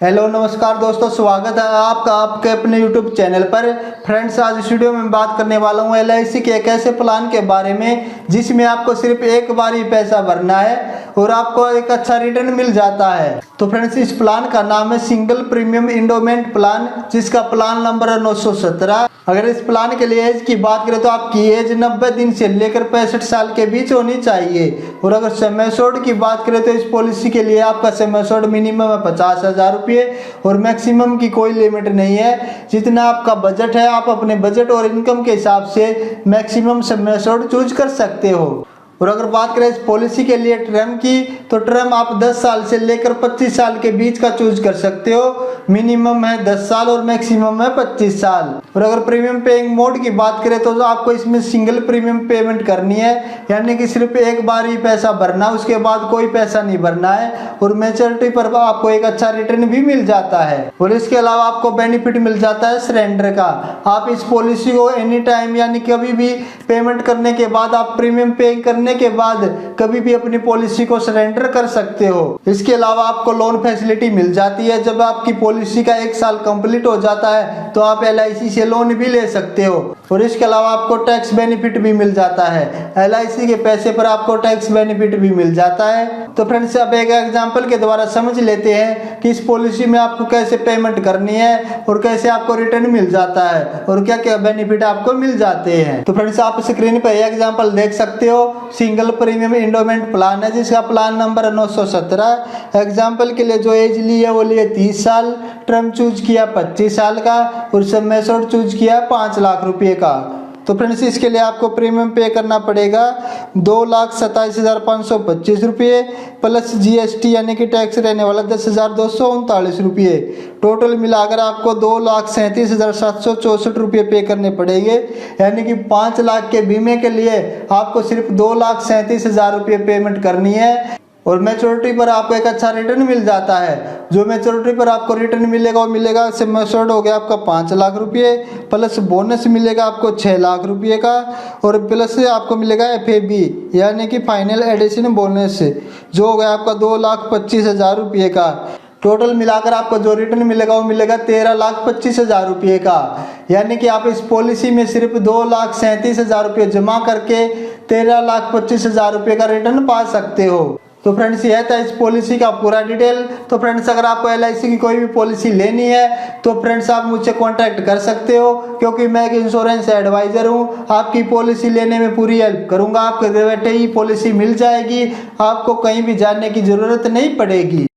Hello नमस्कार दोस्तों, स्वागत है आपका आपके अपने यूट्यूब चैनल पर। फ्रेंड्स, आज इस वीडियो में बात करने वाला हूँ LIC के एक ऐसे प्लान के बारे में जिसमें आपको सिर्फ एक बार ही पैसा भरना है और आपको एक अच्छा रिटर्न मिल जाता है। तो फ्रेंड्स, इस प्लान का नाम है सिंगल प्रीमियम इंडोमेंट प्लान, जिसका प्लान नंबर है 917। अगर इस प्लान के लिए एज की बात करें तो आपकी एज 90 दिन से लेकर 65 साल के बीच होनी चाहिए। और अगर सम एश्योर्ड की बात करें तो इस पॉलिसी के लिए आपका सम एश्योर्ड मिनिमम है 50,000 रुपये और मैक्सिमम की कोई लिमिट नहीं है। जितना आपका बजट है आप अपने बजट और इनकम के हिसाब से मैक्सिमम सम एश्योर्ड चूज कर सकते हो। और अगर बात करें इस पॉलिसी के लिए टर्म की, तो टर्म आप 10 साल से लेकर 25 साल के बीच का चूज कर सकते हो। मिनिमम है 10 साल और मैक्सिमम है 25 साल। और अगर प्रीमियम पेइंग मोड की बात करें तो आपको इसमें सिंगल प्रीमियम पेमेंट करनी है, यानी कि सिर्फ एक बार ही पैसा भरना, उसके बाद कोई पैसा नहीं भरना है। और मैच्योरिटी पर आपको एक अच्छा रिटर्न भी मिल जाता है। और इसके अलावा आपको बेनिफिट मिल जाता है सरेंडर का। आप इस पॉलिसी को एनी टाइम यानी कभी भी पेमेंट करने के बाद, आप प्रीमियम पेइंग करने के बाद कभी भी अपनी पॉलिसी को सरेंडर कर सकते हो। इसके अलावा आपको लोन फैसिलिटी मिल जाती है। जब आपकी पॉलिसी का 1 साल कंप्लीट हो जाता है तो आप LIC से लोन भी ले सकते हो। और इसके अलावा आपको टैक्स बेनिफिट भी मिल जाता है। LIC के पैसे पर आपको टैक्स बेनिफिट भी मिल जाता है। तो फ्रेंड्स, अब एक एग्जांपल के द्वारा समझ लेते हैं कि इस पॉलिसी में आपको कैसे पेमेंट करनी है और कैसे आपको रिटर्न मिल जाता है और क्या क्या बेनिफिट आपको मिल जाते हैं। तो फ्रेंड्स, आप स्क्रीन पर एग्जांपल देख सकते हो। सिंगल प्रीमियम इंडोमेंट प्लान है जिसका प्लान नंबर है 917। एग्जाम्पल के लिए जो एज ली है वो लिए 30 साल, टर्म चूज किया 25 साल का और सम एश्योर्ड चूज किया 5 लाख रुपए का। तो फ्रेंड्स, इसके लिए आपको प्रीमियम पे करना पड़ेगा 2,27,525 रुपये प्लस GST यानी कि टैक्स रहने वाला 10,239 रुपये। टोटल मिलाकर आपको 2,37,764 रुपये पे करने पड़ेंगे, यानी कि 5 लाख के बीमे के लिए आपको सिर्फ 2,37,000 रुपये पेमेंट करनी है। और मैच्योरिटी पर आपको एक अच्छा रिटर्न मिल जाता है। जो मैच्योरिटी पर आपको रिटर्न मिलेगा वो मिलेगा, सम एश्योर्ड हो गया आपका 5 लाख रुपये, प्लस बोनस मिलेगा आपको 6 लाख रुपये का और प्लस आपको मिलेगा FAB यानी कि फाइनल एडिशन बोनस, जो हो गया आपका 2,25,000 रुपये का। टोटल मिलाकर आपको जो रिटर्न मिलेगा वो मिलेगा 13,25,000 रुपये का। यानी कि आप इस पॉलिसी में सिर्फ 2,37,000 रुपये जमा करके 13,25,000 रुपये का रिटर्न पा सकते हो। तो फ्रेंड्स, यह था इस पॉलिसी का पूरा डिटेल। तो फ्रेंड्स, अगर आपको LIC की कोई भी पॉलिसी लेनी है तो फ्रेंड्स आप मुझसे कांटेक्ट कर सकते हो, क्योंकि मैं एक इंश्योरेंस एडवाइजर हूँ। आपकी पॉलिसी लेने में पूरी हेल्प करूँगा। आपके घर बैठे ही पॉलिसी मिल जाएगी, आपको कहीं भी जाने की ज़रूरत नहीं पड़ेगी।